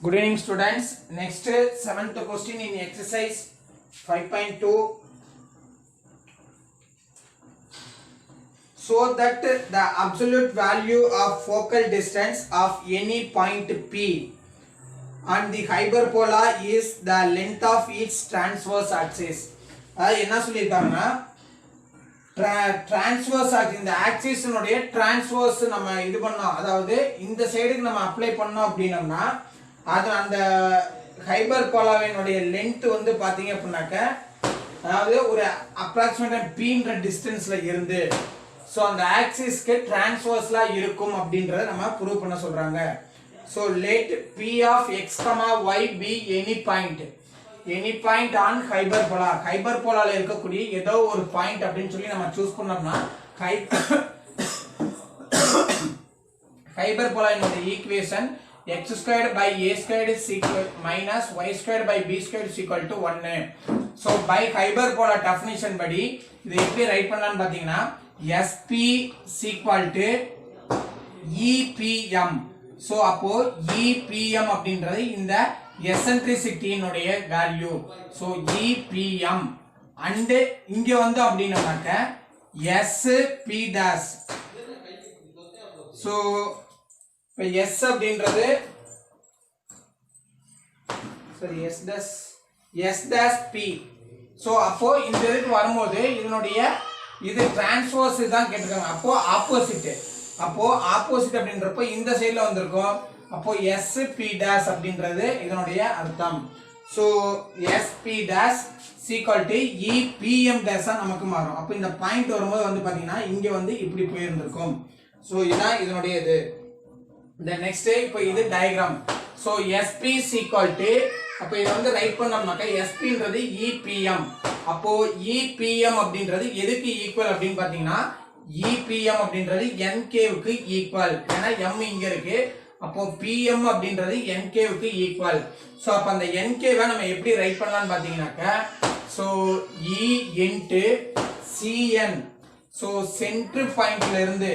Good evening students. Next seventh question in exercise 5.2. So that the absolute value of focal distance of any point P on the hyperbola is the length of each transverse axis. என்ன சொல்லிருக்காங்கன்னா transverse axis இந்த ஆக்சிஸ்னுடைய transverse நம்ம இது பண்ணோம், அதாவது இந்த சைடுக்கு நம்ம apply பண்ணோம் அப்படின்னோம்னா அது அந்த ஹைபர்போலாவினுடைய லென்த் வந்து பாத்தீங்க அப்படின்னாக்க அதாவது ஒரு அப்ராக்சிமேட்டா பீன்ற டிஸ்டன்ஸ்ல இருந்து சோ அந்த ஆக்சிஸ்க்கு டிரான்ஸ்வர்ஸ்லா இருக்கும் அப்படின்றத நம்ம ப்ரூவ் பண்ண சொல்றாங்க. So let p of x, y be any point on hyperbola. ஹைபர்போலால இருக்கக்கூடிய ஏதோ ஒரு பாயிண்ட் அப்படின்னு சொல்லி நம்ம சூஸ் பண்ணோம்னா ஹைபர்போலாவினுடைய equation x squared by a squared is equal minus y squared by b squared is equal to 1. So by hyperbola definition படி இதை எப்படி ரைட் பண்ணலாம்னு பாத்தீங்கன்னா sp is equal to epm. so அப்போ epm அப்படின்றது இந்த eccentricity னுடைய வேல்யூ. so epm and இங்க வந்து அப்படினாக்க sp dash. so இப்போ s அப்படின்றது சரி s dash p. சோ அப்போ இந்த இதுக்கு வரும்போது இதனுடைய இது டிரான்ஸ்வர்ஸ் தான் கேட்டிருக்காங்க. அப்போ ஆப்போசிட் அப்படின்றப்போ இந்த சைடுல வந்திருக்கும். அப்போ sp dash அப்படின்றது இதனுடைய அர்த்தம். So sp dash equal to epm dash நமக்கு மாறும். அப்போ இந்த பாயிண்ட் வரும்போது வந்து பாத்தீங்கன்னா இங்க வந்து இப்படி போய் இருந்திருக்கும். சோ இதான் இதனுடைய இது. the next இப்போ இது diagram. so sp is equal to அப்ப இத வந்து ரைட் பண்ணோம்னாக்க sp ன்றது epm. அப்போ epm அப்படின்றது எதுக்கு ஈக்குவல் அப்படினு பாத்தீங்கன்னா epm அப்படின்றது nk க்கு ஈக்குவல். ஏனா m இங்க இருக்கு. அப்போ pm அப்படின்றது nk க்கு ஈக்குவல். சோ அப்ப அந்த nk வை நம்ம எப்படி ரைட் பண்ணலாம்னு பாத்தீங்கன்னாக்க so e into cn. so centre பாயிண்ட்ல இருந்து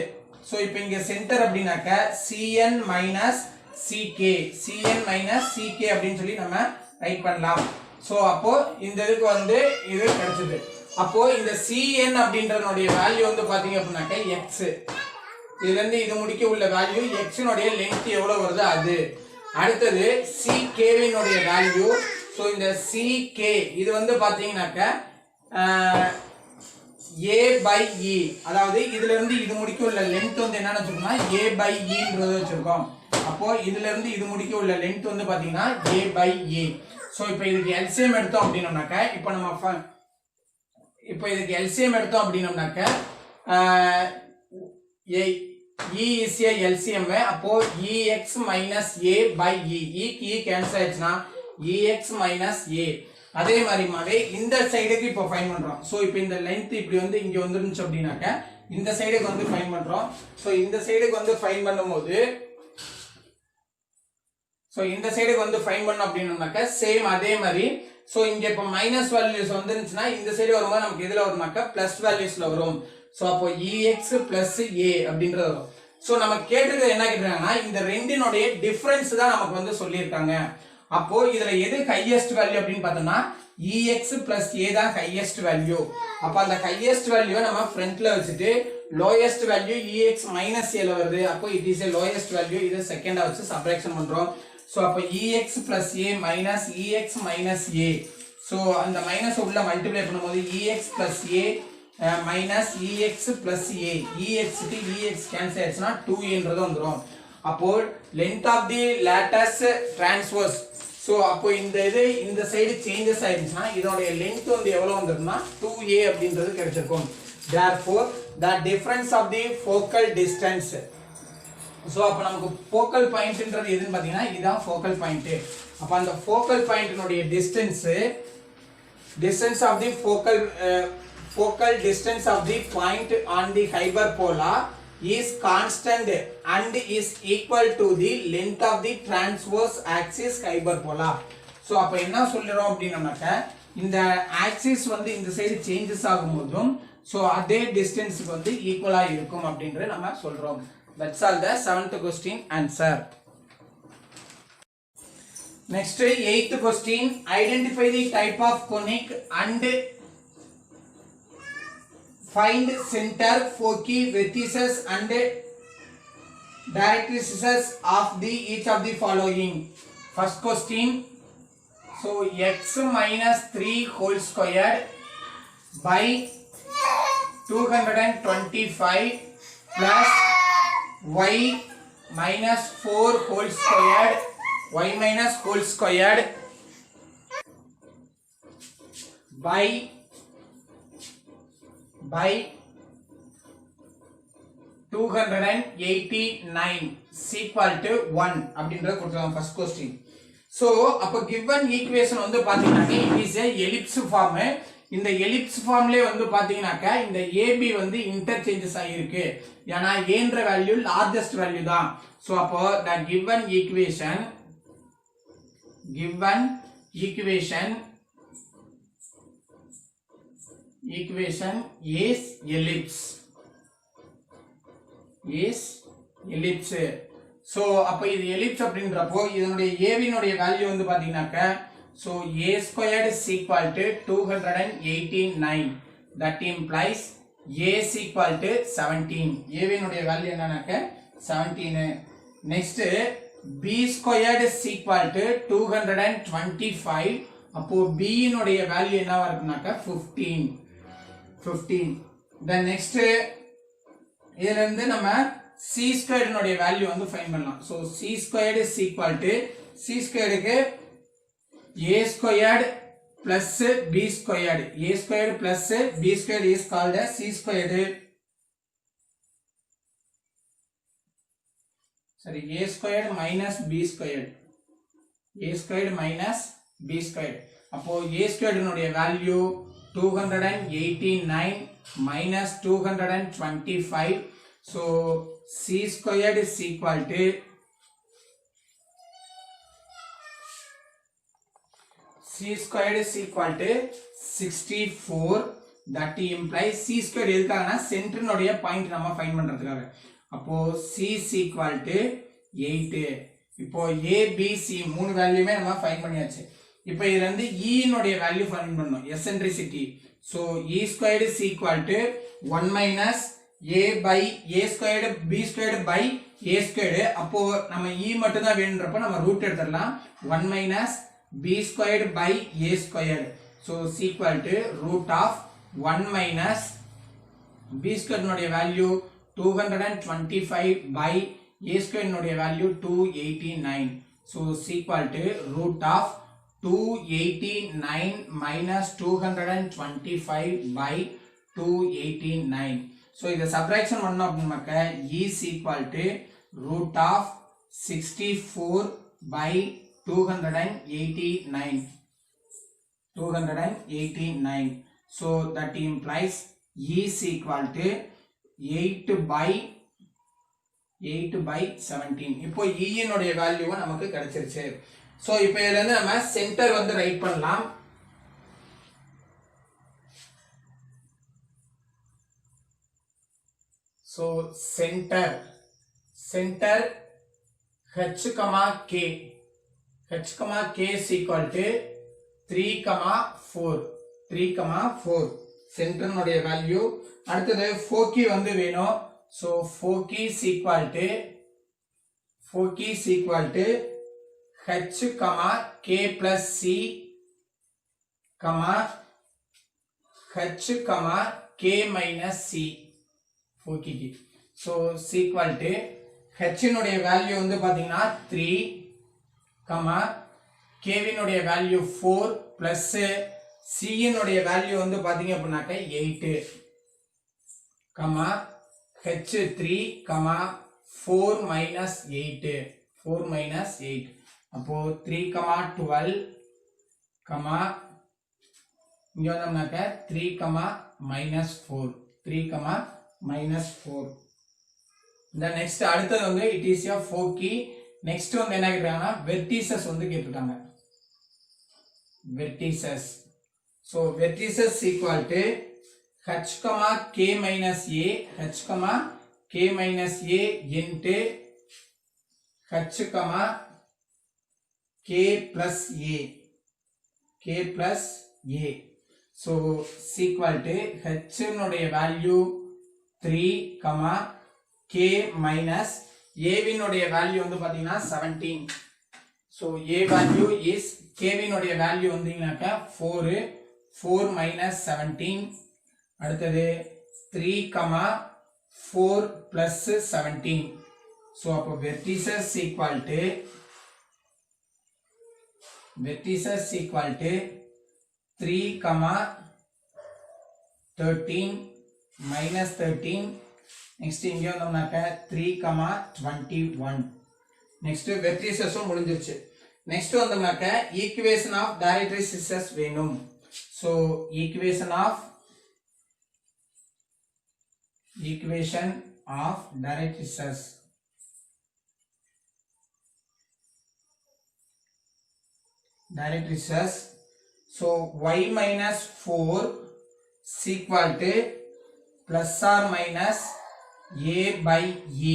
சோ இப்போ இங்க சென்டர் அப்படினாக்க cn minus ck அப்படின்னு சொல்லி நம்ம ரைட் பண்ணலாம். சோ அப்போ இந்த இதுக்கு வந்து இது கிடைச்சது. அப்போ இந்த cn அப்படின்றதனுடைய வேல்யூ வந்து பாத்தீங்க அப்படினாக்க x. இதுல இருந்து இது முடிக்க உள்ள வேல்யூ x னுடைய லெந்த் எவ்வளவு வருது அது. அடுத்து ck வினுடைய வேல்யூ. சோ இந்த ck இது வந்து பாத்தீங்கன்னாக்க a by e, அதாவது இதுல இருந்து இது முடிக்க உள்ள லெந்த் வந்து என்னன்னு வச்சிருக்கோம்னா a by e ன்றத வச்சிருக்கோம். அப்போ இதுல இருந்து இது முடிக்க உள்ள லெந்த் வந்து பாத்தீங்கன்னா a by e. சோ இப்போ இதுக்கு LCM எடுத்தோம் அப்படினோம்னாக்க இப்போ இதுக்கு LCM எடுத்தோம் அப்படினோம்னாக்க e is a LCM. அப்போ ex minus a by e e cancel ஆயிடுச்சுனா ex minus a. அதே மாதிரி இந்த சைடுக்கு இப்போ ஃபைண்ட் பண்றோம். சோ இப்போ இந்த லெந்த் இப்படி வந்து இங்க வந்துருந்துச்சு அப்படினாக்க இந்த சைடுக்கு வந்து ஃபைண்ட் பண்றோம். சோ இந்த சைடுக்கு வந்து ஃபைண்ட் பண்ணும்போது பண்ணோம் அப்படினாக்க சேம் அதே மாதிரி. சோ இங்க இப்போ மைனஸ் வேல்யூஸ் வந்துருந்துச்சுனா இந்த சைடு வரும்போது நமக்கு எதுல வரும்னாக்க பிளஸ் வேல்யூஸ்ல வரும். சோ அப்போ ex plus a அப்படின்றது வரும். சோ நம்ம கேட்டது என்ன கேக்குறாங்கன்னா இந்த ரெண்டினுடைய டிஃபரன்ஸ் தான் நமக்கு வந்து சொல்லிருக்காங்க. அப்போ இதுல எது ஹையஸ்ட் வேல்யூ அப்படினு பார்த்தோம்னா ex plus a தான் ஹையஸ்ட் வேல்யூ. அப்ப அந்த ஹையஸ்ட் வேல்யூவை நம்ம ஃப்ரண்ட்ல வச்சிட்டு lowest value ex minus a ல வருது. அப்போ it is a lowest value. இத செகண்டா வச்சு சப்ட்ராக்ஷன் பண்றோம். சோ அப்ப ex plus a minus ex minus a. So அந்த மைனஸ் உள்ள மல்டிப்ளை பண்ணும்போது ex plus a minus ex plus a. ex க்கு ex கேன்சல் ஆயிடுச்சுனா 2a ன்றது வந்துரும். அப்போ length of the lattice transverse. So அப்போ இந்த சைடு சேஞ்சஸ் ஆயிடுச்சுனா இதோட லெந்த் வந்து எவ்வளவு வந்திருக்குனா 2a அப்படின்றது கிடைச்சிருக்கும். therefore the difference of the focal distance. So அப்ப நமக்கு focal pointன்றது எதுன்னு பாத்தீங்கன்னா இதான் focal point. அப்ப அந்த focal pointனுடைய distance of the focal distance of the point on the hyperbola is constant and is equal to the length of the transverse axis hyperbola. So அப்ப என்ன சொல்றோம் அப்படினாக்க இந்த ஆக்சிஸ் வந்து இந்த சைடு சேஞ்சஸ் ஆகும்போதும் சோ அதே டிஸ்டன்ஸ்க்கு வந்து ஈக்குவலா இருக்கும் அப்படிங்கறத நம்ம சொல்றோம். That's all the 7th question answer. Next, eighth question. Identify the type of conic and find center, foci, vertices and directrices of each of the following. First question. So x minus 3 whole squared by 225 plus y minus 4 whole squared, y minus whole squared by 289 is equal to 1 அப்படின்றது கொடுத்துருக்காங்க first question. So அப்போ given equation வந்து பாத்தீங்கன்னாக்க it is a ellipse form. இந்த ellipse formலயே வந்து பாத்தீங்கன்னாக்க இந்த AB வந்து interchanges ஆகிருக்கு. ஏன்னா ஏன்ற வேல்யூ largest value தான். So அப்போ the given equation is ellipse. So அப்ப இது ellipse அப்படின்றப்போ இதனுடைய AB னுடைய வேல்யூ வந்து பாத்தீங்கன்னாக்க so a squared is equal to 289. That implies a is equal to 17. AB னுடைய value என்னன்னாக்க 17. Next b squared is equal to 225. அப்போ b னுடைய வேல்யூ என்னவா இருக்கும்னாக்க 15. Then next இதுல இருந்து நம்ம c squared னுடைய வேல்யூ வந்து ஃபைண்ட் பண்ணலாம். So c squared is equal to c squared க்கு a squared plus b squared. A squared plus b squared is called as c squared. Sorry, a squared minus b squared. A squared minus b squared. அப்போ a squared னுடைய value 289 minus 225. So c squared is equal to 64. That implies c squared எதுக்காகனா சென்டரினுடைய point நம்ம find பண்றதுக்காக. அப்போ c is equal to 8. இப்போ a b c மூணு வேல்யூமே நம்ம find பண்ணியாச்சு. இப்போ இதுல இருந்து e னுடைய வேல்யூ ஃபைண்ட் பண்ணனும், eccentricity. So e squared is equal to 1 minus a by a squared b squared by a squared. அப்போ நம்ம e மட்டும் தான் வேணும்ன்றப்ப நம்ம ரூட் எடுத்துடலாம். 1 minus b squared by a squared. So is equal to root of 1 minus b squared னுடைய value 225 by a squared னுடைய value 289. So is equal to root of 289 minus 225 by 289. So இத subtraction பண்ணோம் அப்படினாக்க e is equal to root of 64 by 289. So that implies e is equal to 8 by 17. இப்போ e னுடைய value நமக்கு கிடைச்சிருச்சு. So இப்போ இதுல இருந்து நம்ம சென்டர் வந்து ரைட் பண்ணலாம். So center h, k is equal to 3, 4. Center னுடைய வேல்யூ. அடுத்தது foci வந்து வேணும். So foci is equal to h, k plus c, h, k minus c. foci. So is equal to h னுடைய value வந்து பாத்தீங்கன்னா 3, k னுடைய value 4 plus c னுடைய value வந்து பாத்தீங்க அப்படினாக்க 8, h 3, 4 minus 8. அப்போ 3, 12, இங்க வந்தோம்னாக்க 3, minus 4. The next அடுத்தது வந்து it is a foci. next வந்து என்ன கேக்குறாங்கன்னா vertices வந்து கேட்டிருக்காங்க. vertices. So vertices equal to h, k minus a, k minus a into h, k plus a, k plus a. So is equal to h னுடைய value 3, k minus a வினுடைய value வந்து பாத்தீங்கன்னா 17. So a value is k வினுடைய value வந்தீங்கன்னாக்க 4 minus 17. அடுத்தது 3, 4 plus 17. So அப்போ vertices equal to 3, 13 minus 13. Next இங்க வந்தோம்னாக்க 3, 21. Next vertices முடிஞ்சிருச்சு. Next வந்தோம்னாக்க equation of directrices வேணும். So equation of directrices. So y minus 4 is equal to plus or minus a by e.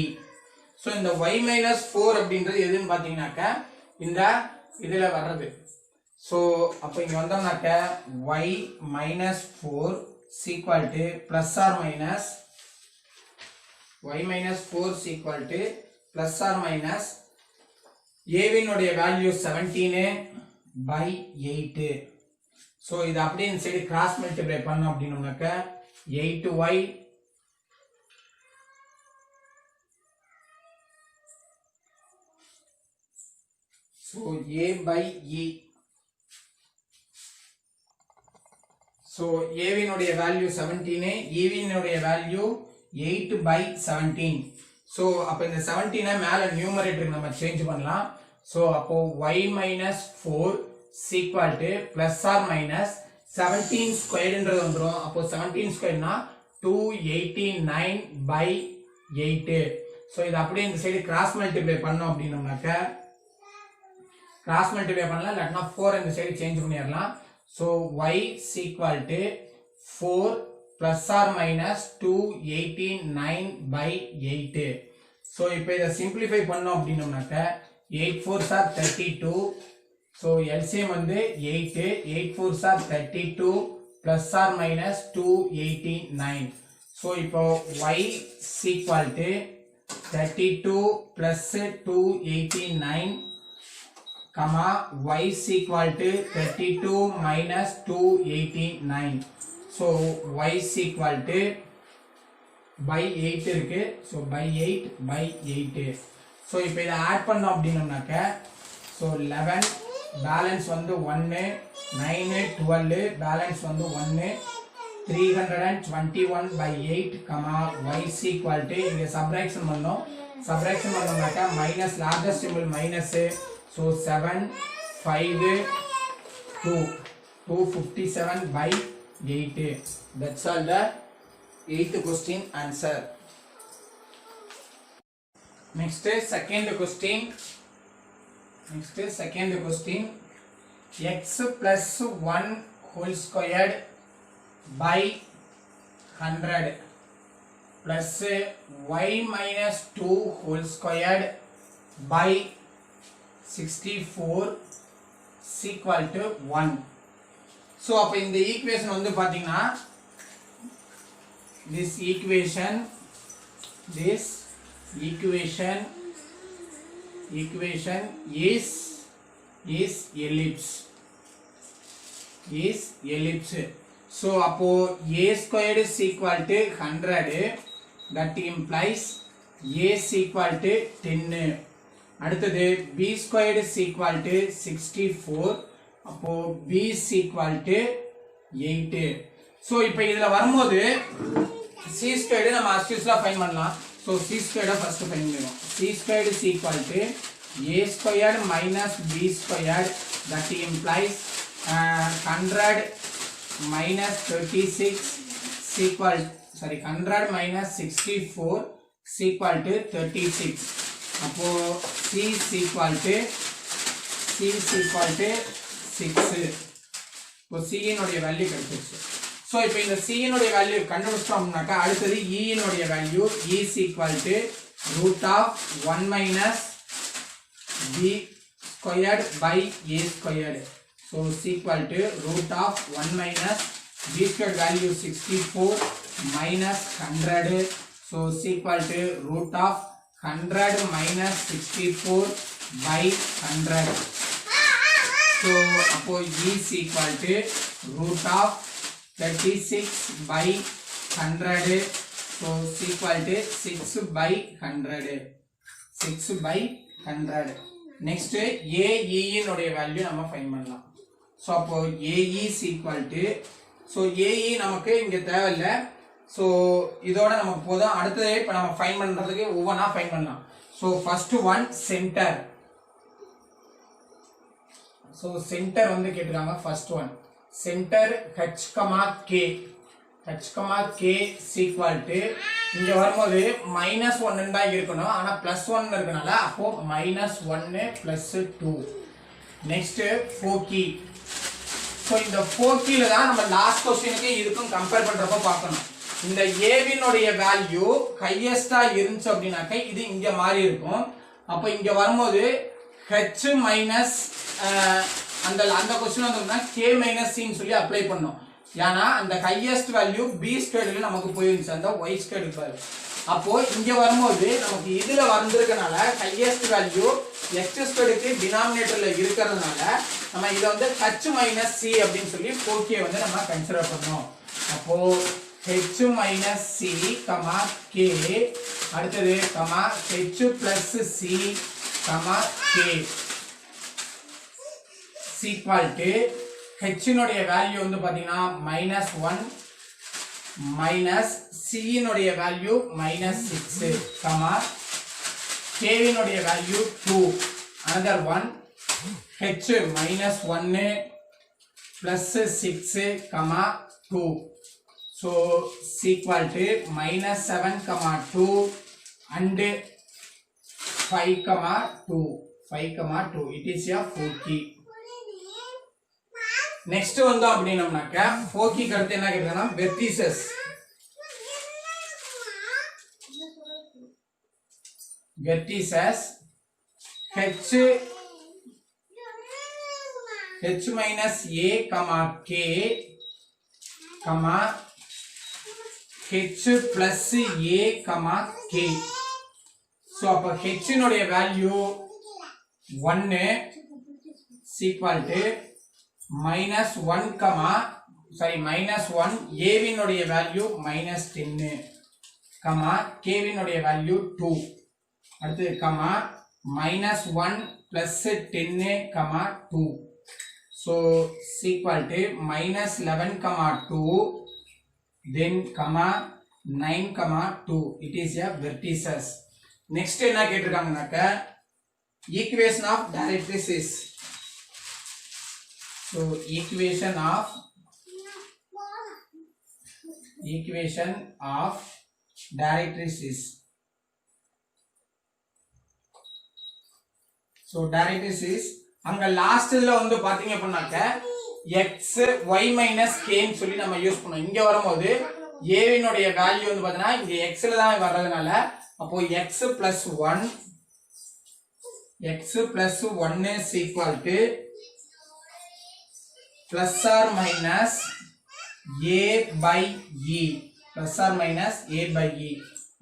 So இந்த y minus 4 அப்படின்றது எதுன்னு பாத்தீங்கன்னாக்க இந்த இதுல வர்றது. So அப்ப இங்க வந்தோம்னாக்க y minus 4 is equal to plus or minus y minus 4 is equal to plus or minus a வினுடைய value 17 by 8. So இது அப்படியே இந்த சைடு கிராஸ் மல்டிப்ளை பண்ணோம் அப்படின்னோம்னாக்க 8y so a by e. So a வினுடைய value 17, e வினுடைய value 8 by 17. So அப்ப இந்த 17 மேல நியூமரேட்டருக்கு நம்ம change பண்ணலாம். So அப்போ y minus 4 is equal to plus or minus 17 squared ன்றது வந்துரும். அப்போ 17 squared னா 289 by 8. So இது அப்படியே இந்த சைடு கிராஸ் மல்டிப்ளை பண்ணோம் அப்படின்னோம்னாக்க கிராஸ் மல்டிப்ளை பண்ணலாம், இல்லாட்டினா 4 இந்த சைடு சேஞ்ச் பண்ணிடலாம். So y is equal to 4 plus or minus 289 by 8. So இப்போ இதை சிம்பிளிஃபை பண்ணோம் அப்படின்னோம்னாக்க 8 4s are 32. So LCM வந்து 8, 8 4s are 32 plus or minus 289. So இப்போ y is equal to 32 plus 289 y is equal to 32 minus 289. So y is equal to by 8 இருக்கு. So by 8 by 8. So இப்போ இதை add பண்ணோம் அப்படின்னோம்னாக்க so 11 balance வந்து 1, 9 12 balance வந்து 1, 321 by 8, y is equal to இங்க subtraction பண்ணோம்னாக்க minus largest simple minus. So 7 5 2 257 by 8. That's all the 8th question answer. Next second question. X plus 1 whole squared by 100 plus y minus 2 whole squared by 64 is equal to 1. So அப்ப இந்த equation வந்து பாத்தீங்கன்னா this equation is ellipse. So அப்போ a squared is equal to 100, that implies a is equal to 10. அடுத்தது b squared is equal to 64, அப்போ b is equal to 8. so இப்போ இதுல வரும்போது c squared நம்ம as usual ஃபைண்ட் பண்ணலாம். so c squared first find பண்ணுவோம். c squared is equal to a squared minus b squared, that implies 100 minus 36 is equal, 100 minus 64 is equal to 36. அப்போ c is equal to 6. இப்போ c இனுடைய value கிடைச்சிருச்சு. So இப்போ இந்த c இனுடைய value கண்டுபிடிச்சோம்னாக்கா அடுத்து e இனுடைய value e is equal to root of 1 minus b squared by a squared. So is equal to root of 1 minus b squared value 64 minus 100. So is equal to root of 100 minus 64 by 100. So அப்போ is equal to root of 36 by 100. So is equal to 6 by 100. 6 by 100. Next AE னுடைய value நம்ம find பண்ணலாம். So அப்போ AE is equal to, so AE நமக்கு இங்க தேவையில்ல. So இதோட நமக்கு போதும். அடுத்து இப்ப நம்ம ஃபைண்ட் பண்றதுக்கு ஒவ்வொண்ணா ஃபைண்ட் பண்ணலாம். So first one center. So center வந்து கேட்றாங்க. first one center h, k. h, k is equal to, இங்க வரும்போது -1 தான் இருக்கணும். ஆனா +1 இருக்கனால அப்போ -1 + 2. Next 4 key. சோ இந்த 4 keyல தான் நம்ம லாஸ்ட் क्वेश्चனுக்கு இதுக்கும் கம்பேர் பண்றப்ப பார்க்கணும். இந்த a வினுடைய வேல்யூ ஹையஸ்டா இருந்துச்சு அப்படினாக்க இது இங்க மாறி இருக்கும். அப்ப இங்க வரும்போது h மைனஸ் அந்த क्वेश्चन வந்தோம்னா k மைனஸ் c ன்னு சொல்லி அப்ளை பண்ணோம். ஏனா அந்த ஹையஸ்ட் வேல்யூ b ஸ்கொயர்ல நமக்கு போயிருந்துச்சு அந்த y ஸ்கொயர் பாரு. அப்போ இங்க வரும்போது நமக்கு இதுல வந்திருக்கனால ஹையஸ்ட் வேல்யூ x ஸ்கொயருக்கு டினாமினேட்டர்ல இருக்குறதுனால நம்ம இத வந்து h மைனஸ் c அப்படினு சொல்லி 4k வந்து நம்ம கன்சிடர் பண்ணோம். அப்போ h மைனஸ் c, k அடுத்தது h plus c, k is equal to h னுடைய வேல்யூ வந்து பாத்தீங்கன்னா -1 minus c னுடைய வேல்யூ -6, k னுடைய value 2. another one h -1 plus 6, 2. so is equal to -7, 2 and 5, 2. it is a 4 key. next வந்து அப்படினோம்னாக்க 4 key அடுத்து என்ன கேக்குறானா vertices. vertices h minus a, k, h plus a, k. so அப்ப h னுடைய value 1 is equal to -1, a வினுடைய value -10, k வினுடைய value 2. அடுத்து -1 plus 10, 2. so is equal to -11, 2 then -9, 2. it is a vertices. next என்ன கேட்டிருக்காங்கனாக்க equation of directrices. so equation of directrices. so directrices அங்க லாஸ்ட்ல வந்து பாத்தீங்க அப்படினாக்க x y minus k ன்னு சொல்லி நம்ம யூஸ் பண்ணோம். இங்க வரும்போது a வினுடைய வேல்யூ வந்து பாத்தீனா இங்க x ல தான் வர்றதுனால அப்போ x plus 1 is equal to plus or minus a by e,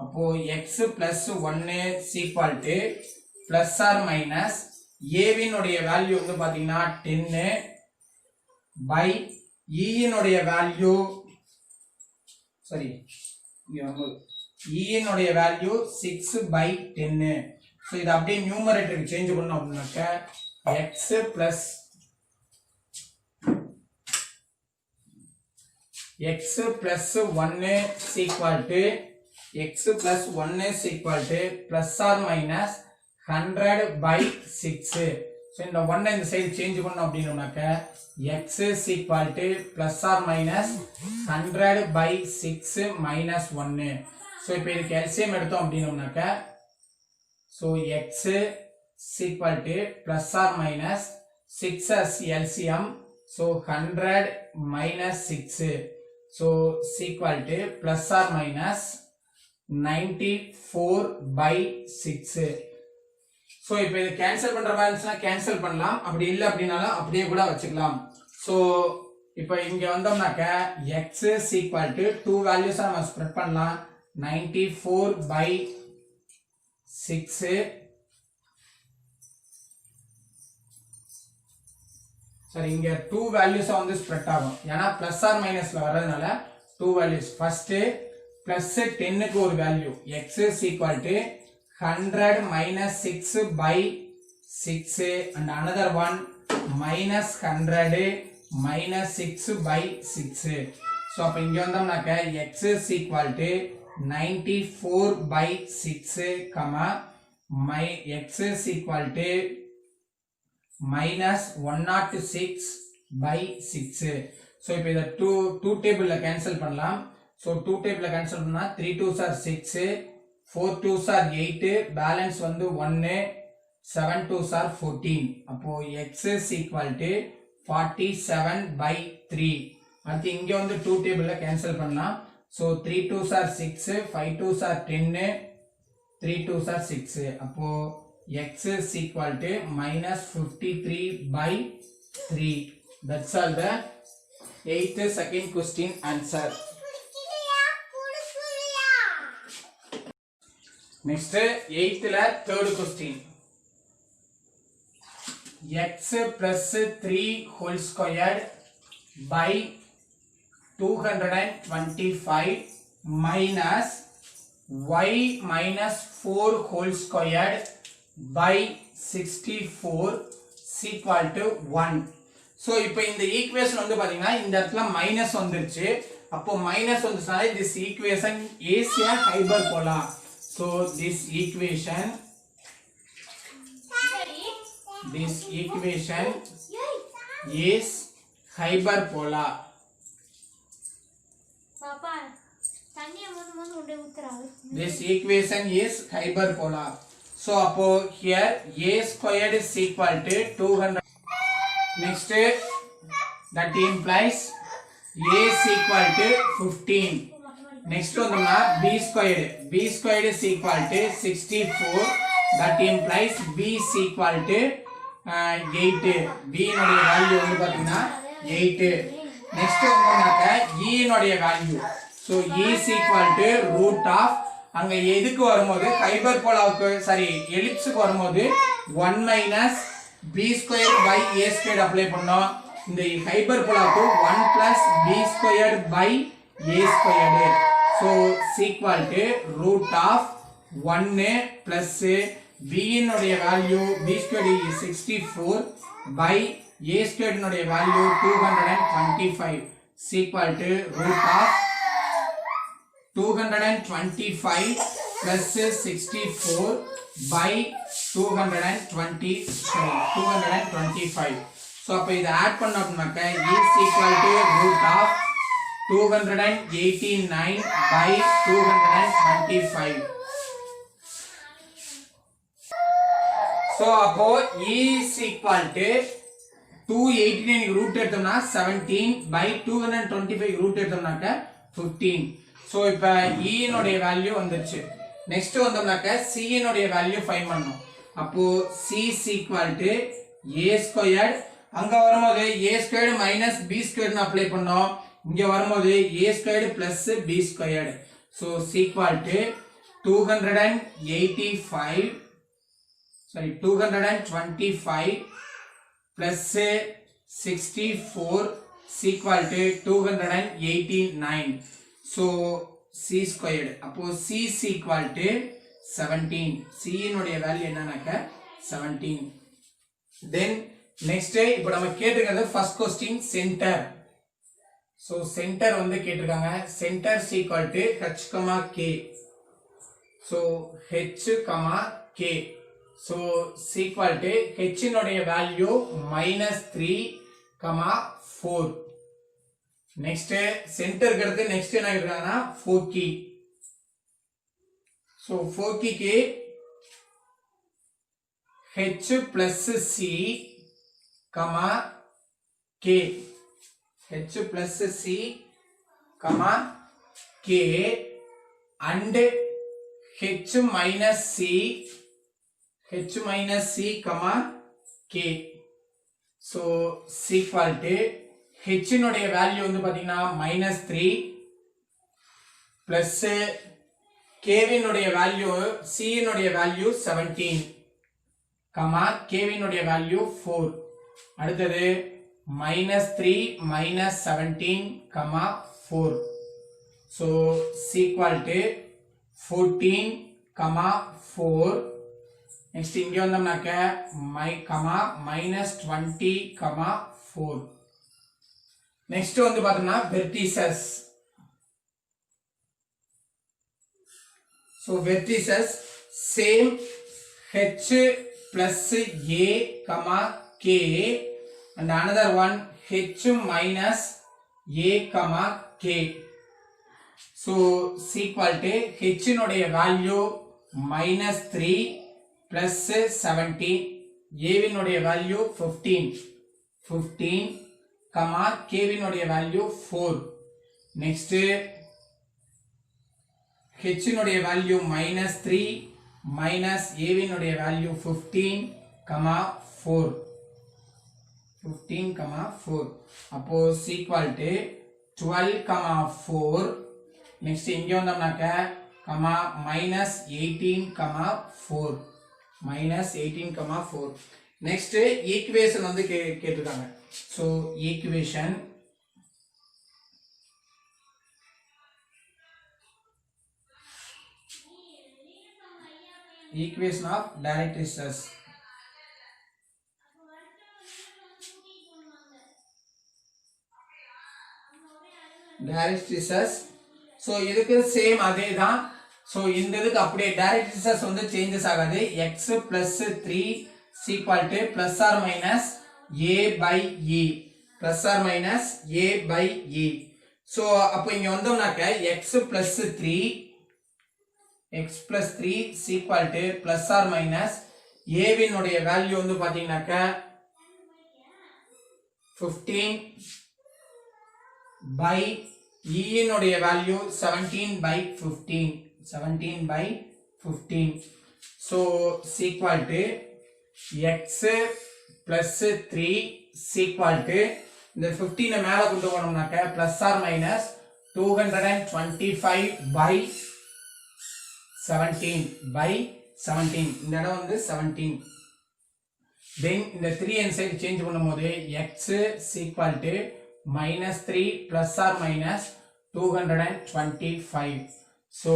அப்போ x plus 1 is equal to plus or minus a வினுடைய வேல்யூ வந்து பாத்தீங்கன்னா 10 by e வினுடைய வேல்யூ e வினுடைய வேல்யூ 6 by 10. so இத அப்படியே நியூமரேட்டருக்கு சேஞ்ச் பண்ணோம் அப்படினாக்க x plus 1 is equal to plus or minus 100 by 6. so இந்த 1 இந்த சைடு சேஞ்ச் பண்ணோம் அப்படினாக்க x is equal to plus or minus 100 by 6 minus 1. so இப்போ இதுக்கு LCM எடுத்தோம் அப்படினாக்க so x is equal to plus or minus 6 as LCM, so 100 minus 6, so is equal to plus or minus 94 by 6. So இப்போ இது cancel பண்ற மாதிரி இருந்துச்சுன்னா cancel பண்ணலாம், அப்படி இல்லை அப்படின்னாலும் அப்படியே கூட வச்சுக்கலாம். சோ இப்போ இங்க வந்தோம்னாக்க x is equal to 2 values நம்ம ஸ்ப்ரெட் பண்ணலாம். 94/6 சரி, இங்க 2 values வந்து ஸ்ப்ரெட் ஆகும். ஏன்னா பிளஸ் ஆர் மைனஸ்ல வர்றதுனால 2 values. ஃபர்ஸ்ட் பிளஸ் 10 க்கு ஒரு value x is equal to 100 minus 6/6 and another one minus 100 minus 6/6. so அப்ப இங்க வந்தோம்னாக்க x is equal to 94/6 x is equal to minus 106/6. so இப்ப இத 2 டேபிள்ல கேன்சல் பண்ணலாம். so 2 டேபிள்ல கேன்சல் பண்ணா 3 2s are 6, 4 2s are 8, balance வந்து 1, 7 2s are 14. அப்போ x is equal to 47/3. அடுத்து இங்க வந்து 2 டேபிள்ல கேன்சல் பண்ணலாம். so 3 2s are 6, 5 2s are 10, 3 2s are 6. அப்போ x is equal to minus 53/3. that's all the 8th second question answer. next 8th la third question. x plus 3 whole squared by 225 minus y minus 4 whole squared by 64 is equal to 1. so இப்போ இந்த equation வந்து பாத்தீங்கன்னா இந்த இடத்துல minus வந்துருச்சு. அப்போ minus வந்துச்சுனா this equation is a hyperbola. so this equation is hyperbola. papa தண்ணிய மொத உடை ஊத்துறாரு. this equation is hyperbola. so அப்போ here a squared is equal to 200. next that implies a is equal to 15. next வந்தோம்னா b squared is equal to 64. that implies b is equal to 8. b னுடைய value வந்து பாத்தீங்கன்னா 8. next வந்தோம்னாக்க e னுடைய value. so e is equal to root of அங்க எதுக்கு வரும்போது ஹைபர்போலாவுக்கு sorry எலிப்ஸ்க்கு வரும்போது 1 minus b squared by a squared apply பண்ணோம். இந்த ஹைபர்போலாவுக்கு 1 plus b squared by a squared. so is equal to root of 1 plus b னுடைய value b squared is 64 by a squared னுடைய value 225 is equal to root of 225 plus 64 by 225. so அப்ப இத add பண்ணோம்னாக்க is equal to root of 289 by 225. so அப்போ e is equal to 289 root எடுத்தோம்னா 17 by 225 root எடுத்தோம்னாக்க 15. so இப்ப e னுடைய value வந்துருச்சு. Next வந்தோம்னாக்க c னுடைய value find பண்ணனும். அப்போ c is equal to a squared. அங்க வரும்போது a squared minus b squared னு அப்ளை பண்ணோம். இங்க வரும்போது a squared plus b squared. so is equal to 225 plus 64 is equal to 289. so c squared. அப்போ c is equal to 17. c னுடைய value என்னன்னாக்க 17. then next இப்போ நம்ம கேட்டிருக்கிறது first question center. so center வந்து கேட்டிருக்காங்க. center is equal to h, k. so h, k. so is equal to h னுடைய value -3, 4. next center க்கு next என்ன கேக்குறாங்கன்னா foci. so foci க்கு h plus c, k. h plus c, k and h minus c, h minus c comma k. So is equal to h னுடைய value வந்து பாத்தீங்கன்னா -3 plus k னுடைய value c னுடைய value 17 comma k னுடைய value 4. அடுத்தது -3 -17 comma 4. So is equal to 14 comma 4. Next இங்க வந்தோம்னாக்க -20 comma 4. Next வந்து பார்த்தோம்னா vertices. So vertices same h plus a comma k and another one h minus a comma k. So is equal to h னுடைய value -3 plus 17, a வினுடைய value 15 comma k வினுடைய value 4. next h னுடைய value -3 minus a வினுடைய value 15 comma 4. அப்போ is equal to 12 comma 4. next இங்க வந்தோம்னாக்க comma -18 comma 4. -18 comma 4. next equation வந்து கேட்டிருக்காங்க. so equation of directrices. so இதுக்கு சேம் அதே தான். so இந்த இதுக்கு அப்படியே directrices வந்து சேஞ்சஸ் ஆகாது. x plus 3 is equal to plus or minus a by e. plus or minus a by e. so அப்போ இங்க வந்தோம்னாக்க x plus 3 is equal to plus or minus a வினுடைய வேல்யூ வந்து பாத்தீங்கன்னாக்க 15 by e னுடைய value 17 by 15. so is equal to x plus 3 is equal to இந்த 15 மேல கொண்டு போனோம்னாக்க plus or minus 225 by 17 இந்த இடம் வந்து 17. then இந்த 3 inside change பண்ணும்போது x is equal to -3 plus or minus 225. so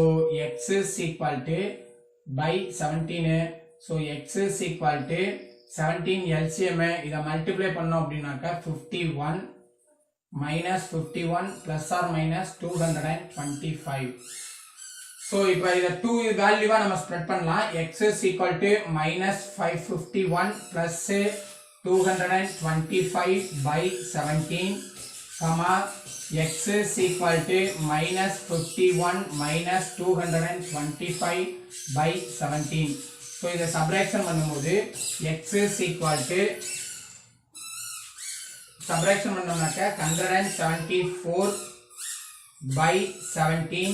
x is equal to by 17. so x is equal to 17 LCM இத multiply பண்ணோம் அப்படினாக்க 51 minus 51 plus or minus 225. so இப்போ இத 2 வேல்யூவா நம்ம ஸ்ப்ரெட் பண்ணலாம். x is equal to -551 plus 225 by 17 comma x is equal to -51 minus 225 by 17. so இத subtraction பண்ணும்போது x is equal to subtraction பண்ணோம்னாக்க 174 by 17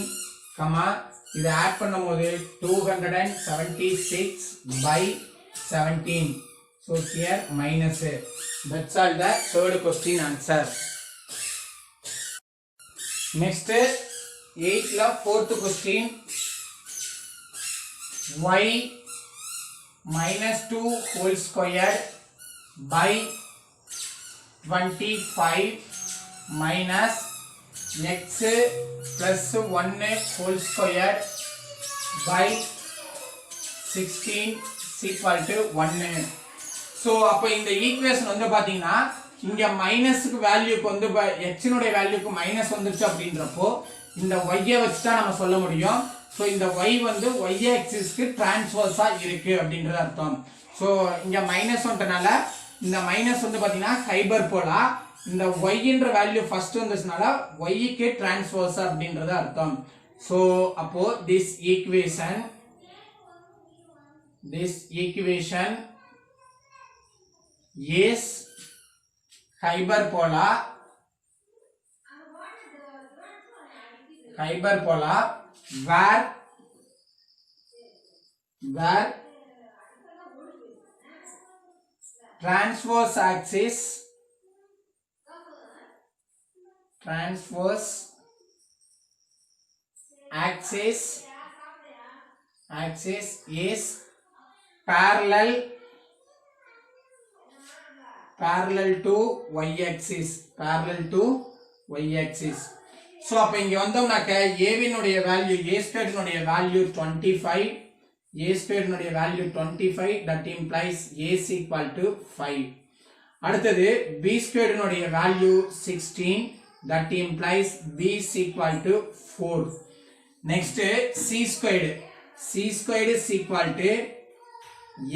comma இத ஆட் பண்ணும்போது 276 by 17. so here minus. that's all the third question answer. next 8 la fourth question. y minus 2 whole squared by 25 minus x plus 1 whole squared by 16 is equal to 1. so அப்ப இந்த equation வந்து பாத்தீங்கன்னா இங்க மைனஸ்க்கு வேல்யூக்கு வந்து x னுடைய வேல்யூக்கு minus வந்துருச்சு அப்படின்றப்போ இந்த y வச்சு தான் நம்ம சொல்ல முடியும். so இந்த y வந்து y ஆக்சிஸ்க்கு டிரான்ஸ்வர்ஸா இருக்கு அப்படின்றது அர்த்தம். so இங்க மைனஸ் வந்துட்டனால இந்த மைனஸ் வந்து பாத்தீங்கன்னா ஹைபர்போலா. இந்த y ன்ற வேல்யூ ஃபர்ஸ்ட் வந்துச்சுனால y க்கு டிரான்ஸ்வர்ஸா அப்படின்றது அர்த்தம். so அப்போ this equation is hyperbola where transverse axis is parallel to y axis so அப்ப இங்க வந்தோம்னாக்க a வினுடைய வேல்யூ a ஸ்கொயர் னுடைய வேல்யூ 25 a ஸ்கொயர் னுடைய value 25 that implies a is equal to 5 அடுத்தது b ஸ்கொயர் னுடைய value 16 that implies b is equal to 4 next c squared is equal to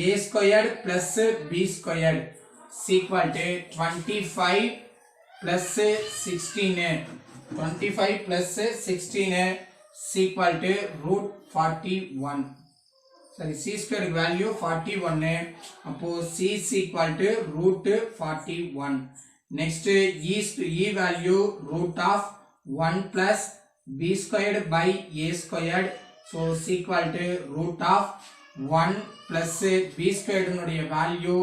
a squared plus b squared is equal to 25 plus 16 25 plus 16 is equal to root 41 sorry c squared value 41 appo c is equal to root 41 next e value root of 1 plus b squared by a squared so is equal to root of 1 plus b squared nuடைய value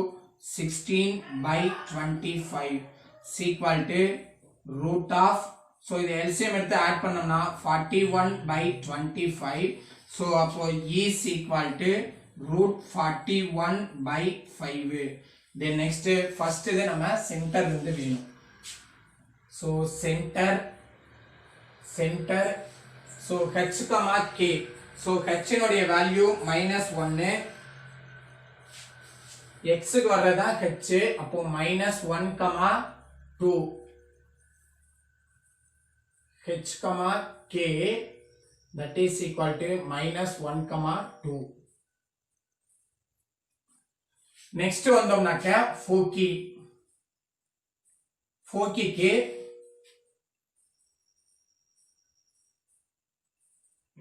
16 by 25 is equal to root of so இது LCM எடுத்து add பண்ணோம்னா 41 by 25 so அப்போ e is equal to root 41 by 5 then next first இது நம்ம centre வந்து வேணும் so center so h comma k so h னுடைய value -1 x க்கு வரதா h அப்போ -1 comma 2 h comma k that is equal to -1 comma 2 next வந்தோம்னாக்க foci